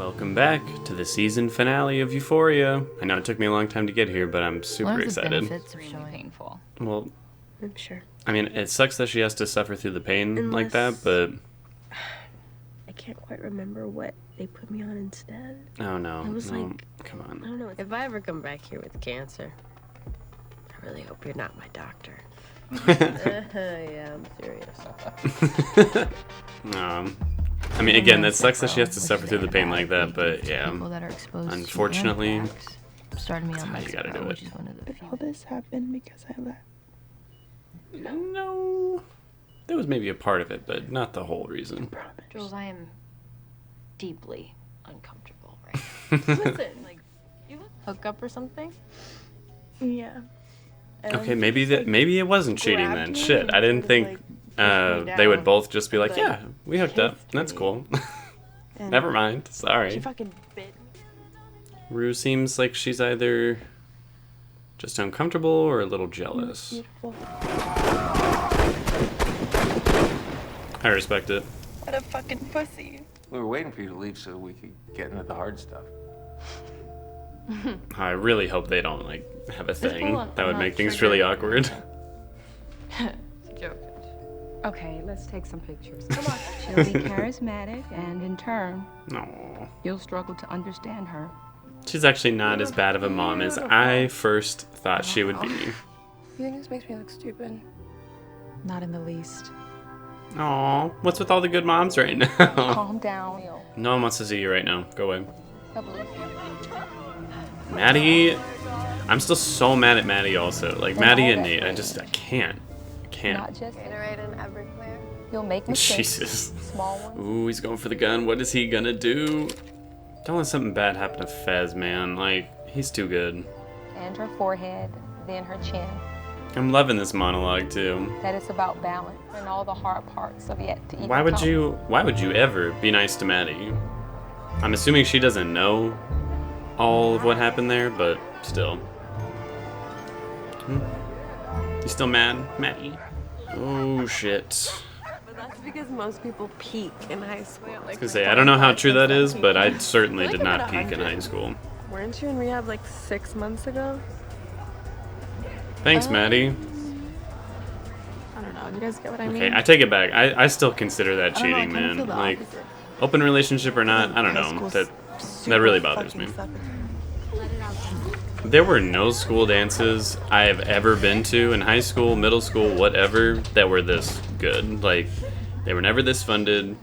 Welcome back to the season finale of Euphoria. I know it took me a long time to get here, but I'm super excited. One of the benefits are really painful. Well, I'm sure. I mean, it sucks that she has to suffer through the pain like that, but... I can't quite remember what they put me on instead. Oh, no. It was no. like... Come on. I don't know. If I ever come back here with cancer, I really hope you're not my doctor. Yeah, I'm serious. I mean, again, that sucks that she has to suffer through the pain like that, but yeah. Unfortunately, started me that's on how you gotta do it. Did all this happen because I left? No. That was maybe a part of it, but not the whole reason. Jules, I am deeply uncomfortable right now. Listen, like, you look hook up or something? Yeah. Okay, maybe it wasn't cheating then. Shit, I didn't think they would both just be like, yeah, we hooked up. That's cool. Never mind. Sorry. She fucking bit. Rue seems like she's either just uncomfortable or a little jealous. Beautiful. I respect it. What a fucking pussy. We were waiting for you to leave so we could get into the hard stuff. I really hope they don't, like, have a thing. That would make things really awkward. Joke. Okay, let's take some pictures. Come on. She'll be charismatic, and in turn, No. you'll struggle to understand her. She's actually not as bad of a mom as I first thought she would be. You think this makes me look stupid? Not in the least. Aw, what's with all the good moms right now? Calm down. No one wants to see you right now. Go away. Maddie, I'm still so mad at Maddie also. Like, Maddie and Nate, I can't. Not just Iterate in Everclear. you'll make mistakes. Jesus. Small ones. Ooh, he's going for the gun. What is he gonna do? Don't let something bad happen to Fez, man. Like, he's too good. And her forehead, then her chin. I'm loving this monologue too. That is about balance and all the hard parts of yet to even Why would come. you ever be nice to Maddie? I'm assuming she doesn't know all of what happened there, but still. You still mad, Maddie? Oh shit. But that's because most people peak in high school. Like, I was gonna say, I don't know how true that is, but I certainly did not peak in high school. Weren't you in rehab like 6 months ago? Thanks, Maddie. I don't know. You guys get what I mean? Okay, I take it back. I still consider that I don't know, I cheating, kinda man. feel the Like, opposite. open relationship or not, I don't High know. school's That really bothers me. There were no school dances I have ever been to in high school, middle school, whatever, that were this good. Like, they were never this funded.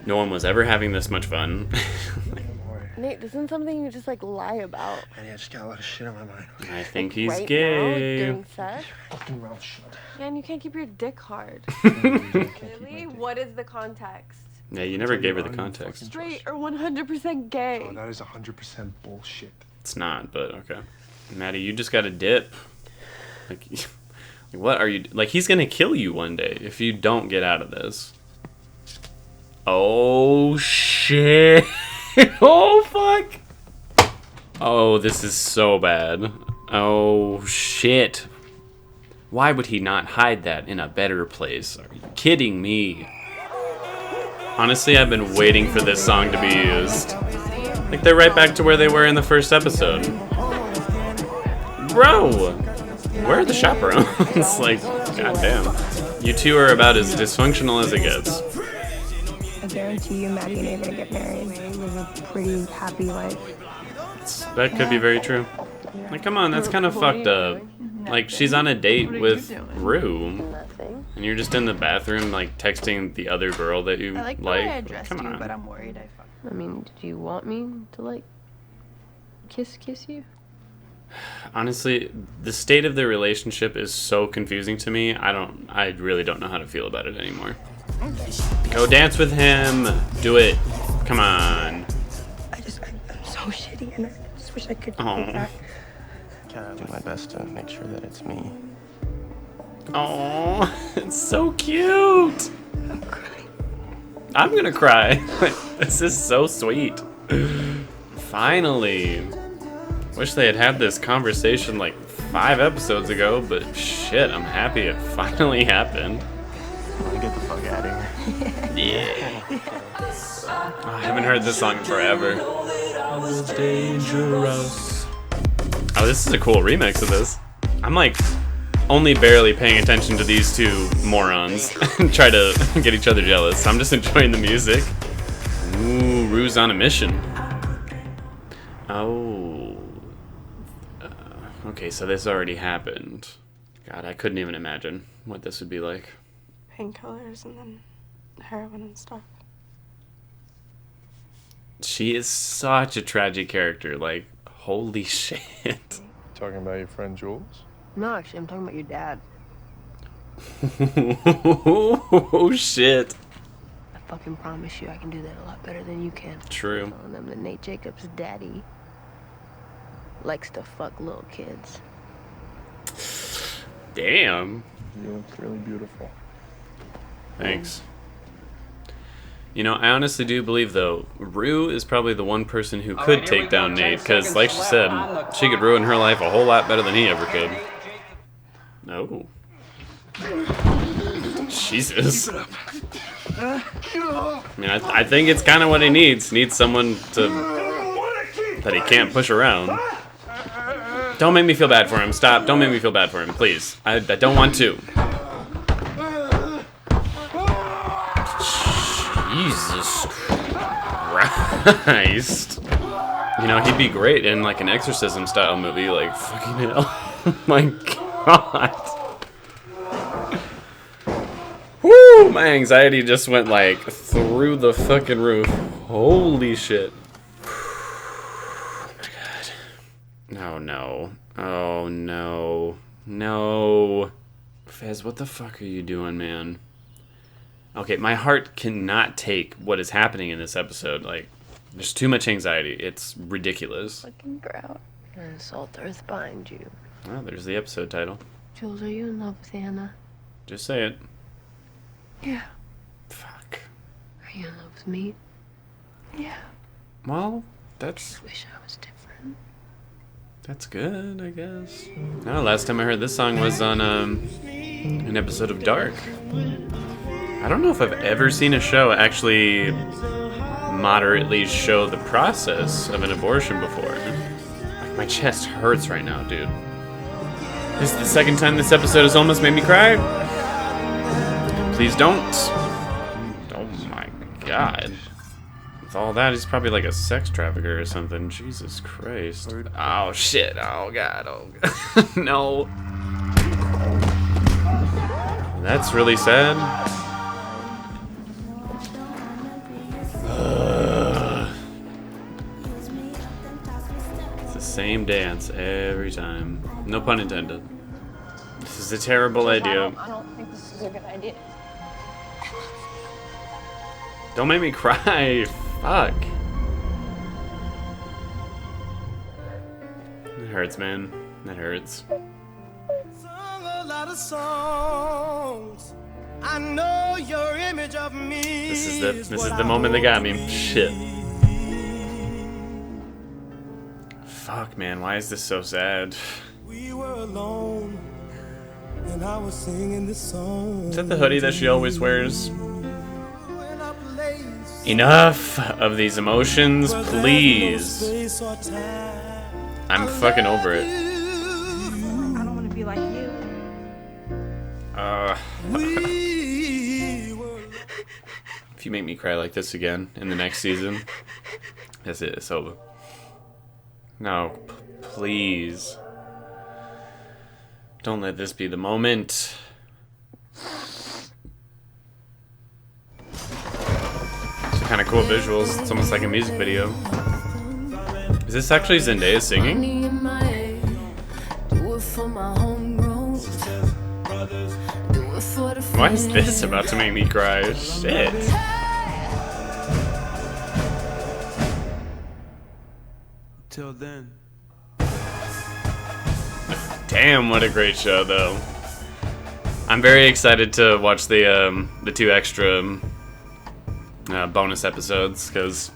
No one was ever having this much fun. Nate, this isn't something you just like lie about. I just got a lot of shit on my mind. I think he's right Now, gay. during sex. Fucking mouth shut. Man, you can't keep your dick hard. Really? What is the context? Yeah, you never gave her the context. Straight or 100% gay? Oh, that is 100% bullshit. It's not, but okay. Maddie, you just got to dip. Like, what are you... Like, he's going to kill you one day if you don't get out of this. Oh, shit. Oh, fuck. Oh, this is so bad. Oh, shit. Why would he not hide that in a better place? Are you kidding me? Honestly, I've been waiting for this song to be used. Like, they're right back to where they were in the first episode. Bro! Where are the chaperones? Like, goddamn. You two are about as dysfunctional as it gets. I guarantee you Maddie and I are gonna get married. Live a pretty happy life. That could be very true. Like, come on, that's kind of fucked up. Like, she's on a date with Rue, Nothing. and you're just in the bathroom, like, texting the other girl that you I like the like. way I dressed Come you, on. but I'm worried I fucked. I mean, did you want me to like kiss you? Honestly, the state of their relationship is so confusing to me. I really don't know how to feel about it anymore. Go dance with him. Do it. Come on. I'm so shitty and I just wish I could Oh. take that. I'll do my best to make sure that it's me. Oh, it's so cute. I'm crying. I'm gonna cry. This is so sweet. Finally. Wish they had had this conversation like 5 episodes ago, but shit, I'm happy it finally happened. Get the fuck out of here. Yeah. I haven't heard this song in forever. Dangerous. Oh, this is a cool remix of this. I'm like only barely paying attention to these two morons and try to get each other jealous. I'm just enjoying the music. Ooh, Rue's on a mission. Oh. Okay, so this already happened. God, I couldn't even imagine what this would be like. Painkillers and then heroin and stuff. She is such a tragic character. Like, holy shit. Talking about your friend Jules? No, actually, I'm talking about your dad. Oh, shit. I fucking promise you I can do that a lot better than you can. True. Telling them that Nate Jacobs' daddy likes to fuck little kids. Damn. You look really beautiful. Thanks. You know, I honestly do believe, though, Rue is probably the one person who could take down Nate, because, like she said, she could ruin her life a whole lot better than he ever could. No. Jesus. I mean, I think it's kind of what he needs. Needs someone that he can't push around. Don't make me feel bad for him. Stop. Don't make me feel bad for him, please. I don't want to. Jesus Christ. You know, he'd be great in like an exorcism style movie, like fucking hell. Oh my god. Woo! My anxiety just went like through the fucking roof. Holy shit. Oh my god. Oh no. Oh no. No. Fez, what the fuck are you doing, man? Okay, my heart cannot take what is happening in this episode. Like, there's too much anxiety. It's ridiculous. Fucking grout. And salt earth behind you. Oh, there's the episode title. Jules, are you in love with Anna? Just say it. Yeah. Fuck. Are you in love with me? Yeah. Well, that's Wish I was different. that's good, I guess. No, last time I heard this song was on an episode of Dark. I don't know if I've ever seen a show actually moderately show the process of an abortion before. Like, my chest hurts right now, dude. This is the second time this episode has almost made me cry. Please don't. Oh my god. With all that, he's probably like a sex trafficker or something. Jesus Christ. Oh shit. Oh god. Oh god. No. That's really sad. It's the same dance every time. No pun intended. This is a terrible idea. I don't think this is a good idea. Don't make me cry. Fuck. It hurts, man. It hurts. A lot of songs. I know your image of me. This is the moment that got me. Shit. Fuck, man. Why is this so sad? We were alone, and I was singing this song. Is that the hoodie that she always wears? Enough of these emotions, please. I'm fucking over it. I don't want to be like you. If you make me cry like this again in the next season, that's it. It's over. No, please. Don't let this be the moment. Kind of cool visuals. It's almost like a music video. Is this actually Zendaya singing? Why is this about to make me cry? Shit. Till then. Damn, what a great show, though. I'm very excited to watch the two extra bonus episodes, because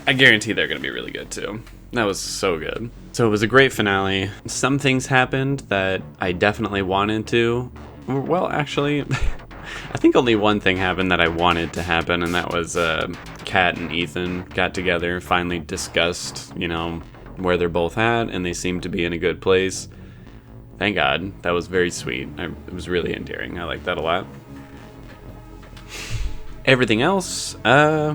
I guarantee they're going to be really good too. That was so good. So it was a great finale. Some things happened that I definitely wanted to. Well, actually, I think only one thing happened that I wanted to happen, and that was Kat and Ethan got together, finally discussed, where they're both at, and they seemed to be in a good place. Thank God. That was very sweet. It was really endearing. I like that a lot. Everything else, I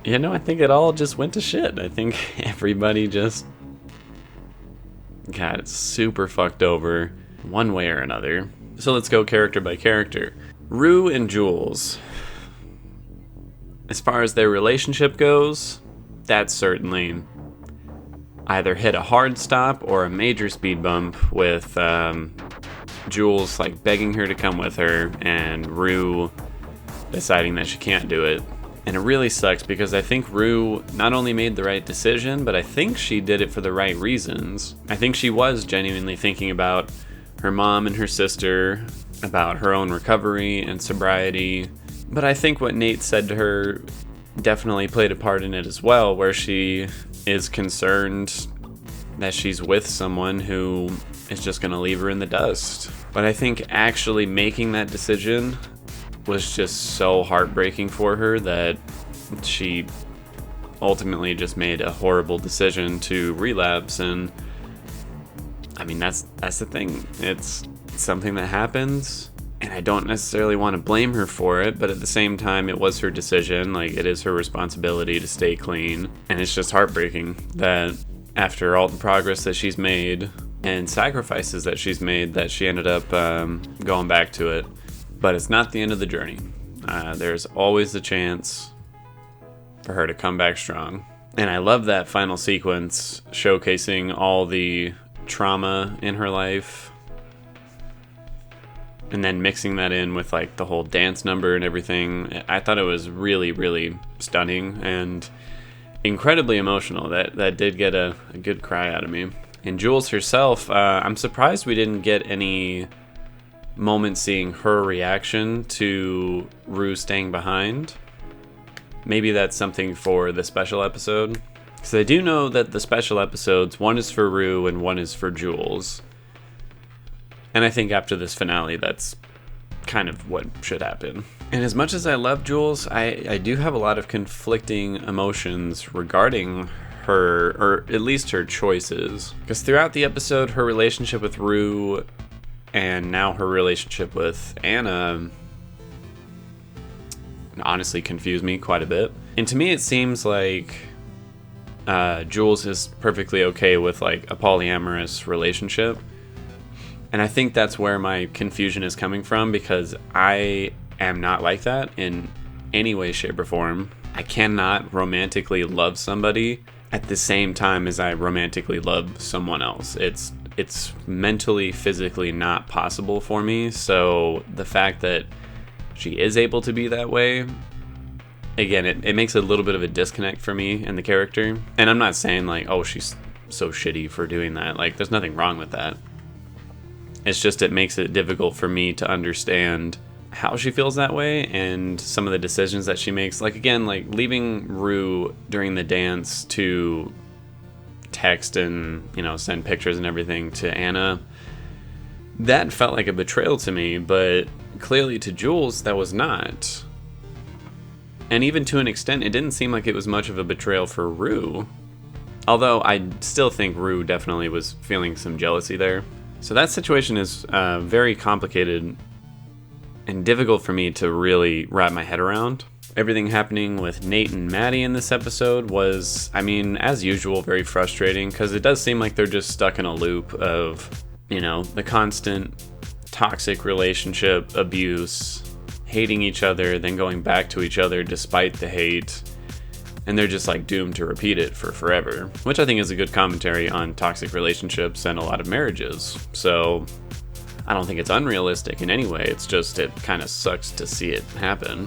think it all just went to shit. I think everybody just got super fucked over one way or another. So let's go character by character. Rue and Jules. As far as their relationship goes, that's certainly either hit a hard stop or a major speed bump with Jules begging her to come with her and Rue deciding that she can't do it. And it really sucks because I think Rue not only made the right decision, but I think she did it for the right reasons. I think she was genuinely thinking about her mom and her sister, about her own recovery and sobriety. But I think what Nate said to her definitely played a part in it as well, where she is concerned that she's with someone who is just going to leave her in the dust. But I think actually making that decision was just so heartbreaking for her that she ultimately just made a horrible decision to relapse. And I mean, that's the thing. It's something that happens, and I don't necessarily want to blame her for it, but at the same time, it was her decision. It is her responsibility to stay clean. And it's just heartbreaking that after all the progress that she's made and sacrifices that she's made, that she ended up going back to it. But it's not the end of the journey. There's always the chance for her to come back strong. And I love that final sequence showcasing all the trauma in her life, and then mixing that in with the whole dance number and everything. I thought it was really, really stunning and incredibly emotional. That did get a good cry out of me. And Jules herself, I'm surprised we didn't get any moment seeing her reaction to Rue staying behind. Maybe that's something for the special episode, because I do know that the special episodes, one is for Rue and one is for Jules. And I think after this finale, that's kind of what should happen. And as much as I love Jules, I do have a lot of conflicting emotions regarding her, or at least her choices. Because throughout the episode, her relationship with Rue and now her relationship with Anna honestly confused me quite a bit. And to me, it seems like Jules is perfectly okay with a polyamorous relationship. And I think that's where my confusion is coming from, because I am not like that in any way, shape, or form. I cannot romantically love somebody at the same time as I romantically love someone else. It's mentally, physically not possible for me. So the fact that she is able to be that way, again, it makes a little bit of a disconnect for me and the character. And I'm not saying oh, she's so shitty for doing that. There's nothing wrong with that. It's just it makes it difficult for me to understand how she feels that way and some of the decisions that she makes. Again, leaving Rue during the dance to text and send pictures and everything to Anna, that felt like a betrayal to me, but clearly to Jules that was not. And even to an extent, it didn't seem like it was much of a betrayal for Rue, although I still think Rue definitely was feeling some jealousy there. So that situation is very complicated and difficult for me to really wrap my head around. Everything happening with Nate and Maddie in this episode was, as usual, very frustrating, because it does seem like they're just stuck in a loop of, the constant toxic relationship abuse, hating each other, then going back to each other despite the hate, and they're just doomed to repeat it for forever, which I think is a good commentary on toxic relationships and a lot of marriages. So I don't think it's unrealistic in any way. It's just, it kind of sucks to see it happen.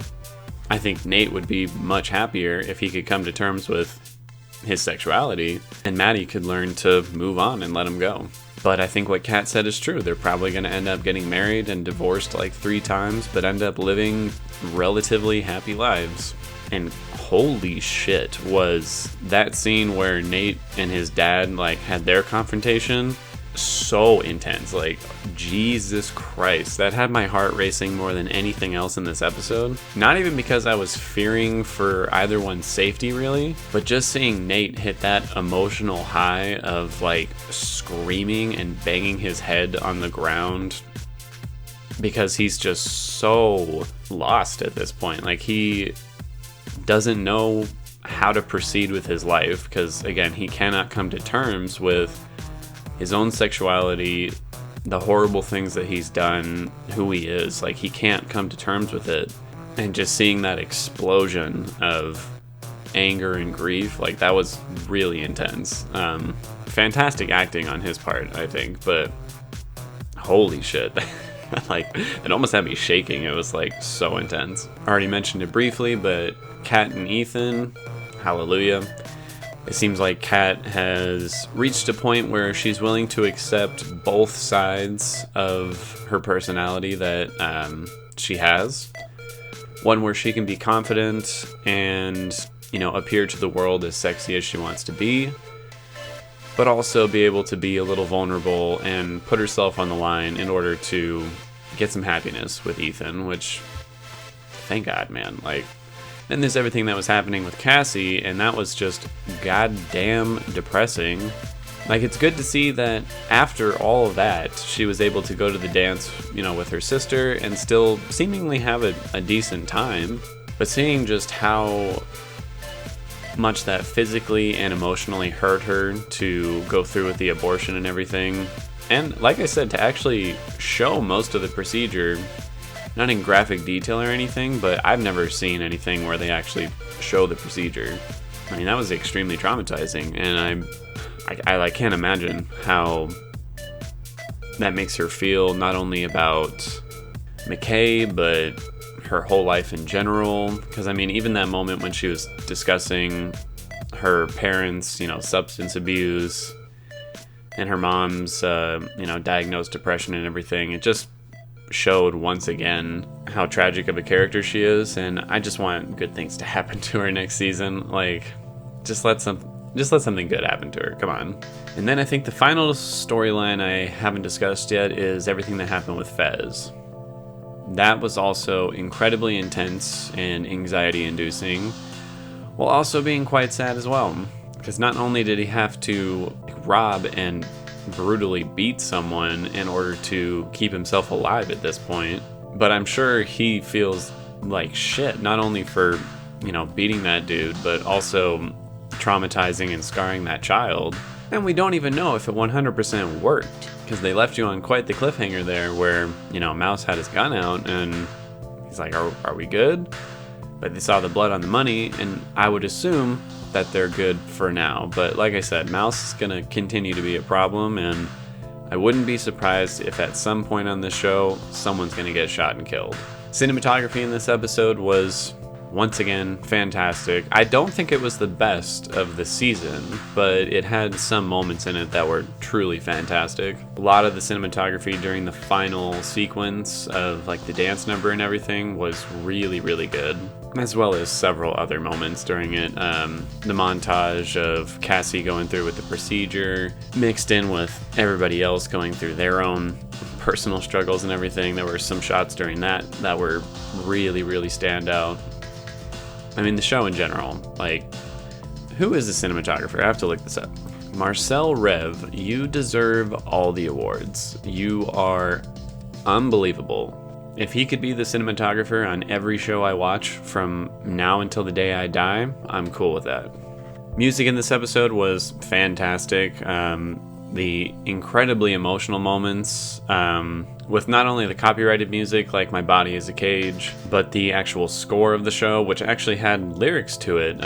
I think Nate would be much happier if he could come to terms with his sexuality, and Maddie could learn to move on and let him go. But I think what Kat said is true. They're probably going to end up getting married and divorced 3 times, but end up living relatively happy lives. And holy shit, was that scene where Nate and his dad had their confrontation so intense. Like, Jesus Christ, that had my heart racing more than anything else in this episode. Not even because I was fearing for either one's safety, really, but just seeing Nate hit that emotional high of like screaming and banging his head on the ground because he's just so lost at this point. Like, he doesn't know how to proceed with his life because, again, he cannot come to terms with his own sexuality, the horrible things that he's done, who he is. Like, he can't come to terms with it. And just seeing that explosion of anger and grief, like, that was really intense. Fantastic acting on his part, I think, but holy shit. Like, it almost had me shaking. It was like so intense. I already mentioned it briefly, but Kat and Ethan, hallelujah. It seems like Kat has reached a point where she's willing to accept both sides of her personality that she has. One where she can be confident and, you know, appear to the world as sexy as she wants to be, but also be able to be a little vulnerable and put herself on the line in order to get some happiness with Ethan, which, thank God, man. Like, then there's everything that was happening with Cassie, and that was just goddamn depressing. Like, it's good to see that after all of that, she was able to go to the dance, you know, with her sister and still seemingly have a decent time. But seeing just how much that physically and emotionally hurt her to go through with the abortion and everything, and like I said, to actually show most of the procedure, not in graphic detail or anything, but I've never seen anything where they actually show the procedure. I mean, that was extremely traumatizing, and I can't imagine how that makes her feel, not only about McKay, but her whole life in general. Because, I mean, even that moment when she was discussing her parents', you know, substance abuse and her mom's, you know, diagnosed depression and everything, it just showed once again how tragic of a character she is, and I just want good things to happen to her next season. Like, just let something good happen to her. Come on. And then I think the final storyline I haven't discussed yet is everything that happened with Fez. That was also incredibly intense and anxiety-inducing, while also being quite sad as well. Because not only did he have to rob and brutally beat someone in order to keep himself alive at this point, but I'm sure he feels like shit, not only for, you know, beating that dude, but also traumatizing and scarring that child. And we don't even know if it 100% worked, because they left you on quite the cliffhanger there where, you know, Mouse had his gun out and he's like, are we good? But they saw the blood on the money, and I would assume that they're good for now. But like I said, Mouse is gonna continue to be a problem, and I wouldn't be surprised if at some point on this show someone's gonna get shot and killed. Cinematography in this episode was once again fantastic. I don't think it was the best of the season, but it had some moments in it that were truly fantastic. A lot of the cinematography during the final sequence of like the dance number and everything was really, really good, as well as several other moments during it. The montage of Cassie going through with the procedure mixed in with everybody else going through their own personal struggles and everything. There were some shots during that were really, really stand out. I mean, the show in general, like, who is the cinematographer? I have to look this up. Marcel Rev, you deserve all the awards. You are unbelievable. If he could be the cinematographer on every show I watch from now until the day I die, I'm cool with that. Music in this episode was fantastic. The incredibly emotional moments, with not only the copyrighted music like My Body is a Cage, but the actual score of the show, which actually had lyrics to it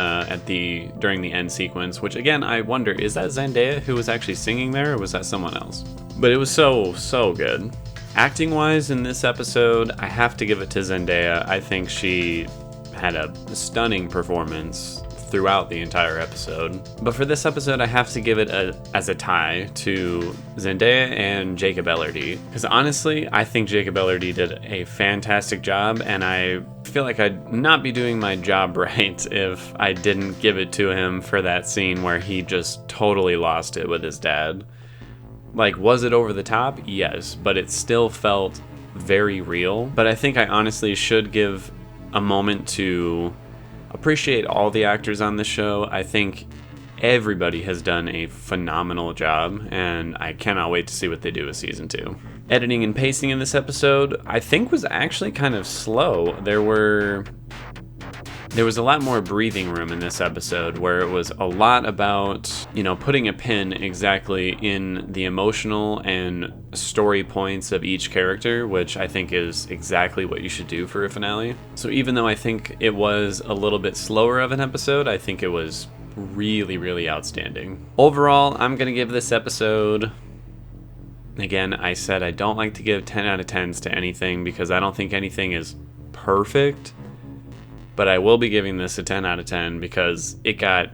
during the end sequence, which again, I wonder, is that Zendaya who was actually singing there, or was that someone else? But it was so good. Acting wise in this episode, I have to give it to Zendaya. I think she had a stunning performance throughout the entire episode. But for this episode, I have to give it as a tie to Zendaya and Jacob Elordi. Because honestly, I think Jacob Elordi did a fantastic job, and I feel like I'd not be doing my job right if I didn't give it to him for that scene where he just totally lost it with his dad. Like, was it over the top? Yes, but it still felt very real. But I think I honestly should give a moment to appreciate all the actors on this show. I think everybody has done a phenomenal job, and I cannot wait to see what they do with season 2. Editing and pacing in this episode, I think, was actually kind of slow. There was a lot more breathing room in this episode, where it was a lot about, putting a pin exactly in the emotional and story points of each character, which I think is exactly what you should do for a finale. So even though I think it was a little bit slower of an episode, I think it was really, really outstanding. Overall, I'm going to give this episode... Again, I said I don't like to give 10 out of 10s to anything because I don't think anything is perfect. But I will be giving this a 10 out of 10 because it got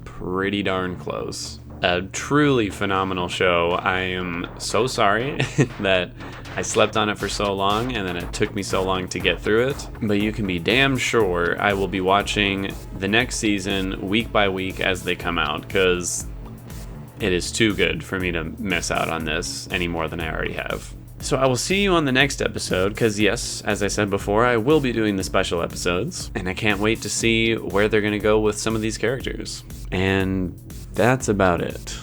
pretty darn close. A truly phenomenal show. I am so sorry that I slept on it for so long and that it took me so long to get through it. But you can be damn sure I will be watching the next season week by week as they come out, because it is too good for me to miss out on this any more than I already have. So I will see you on the next episode, because yes, as I said before, I will be doing the special episodes, and I can't wait to see where they're going to go with some of these characters. And that's about it.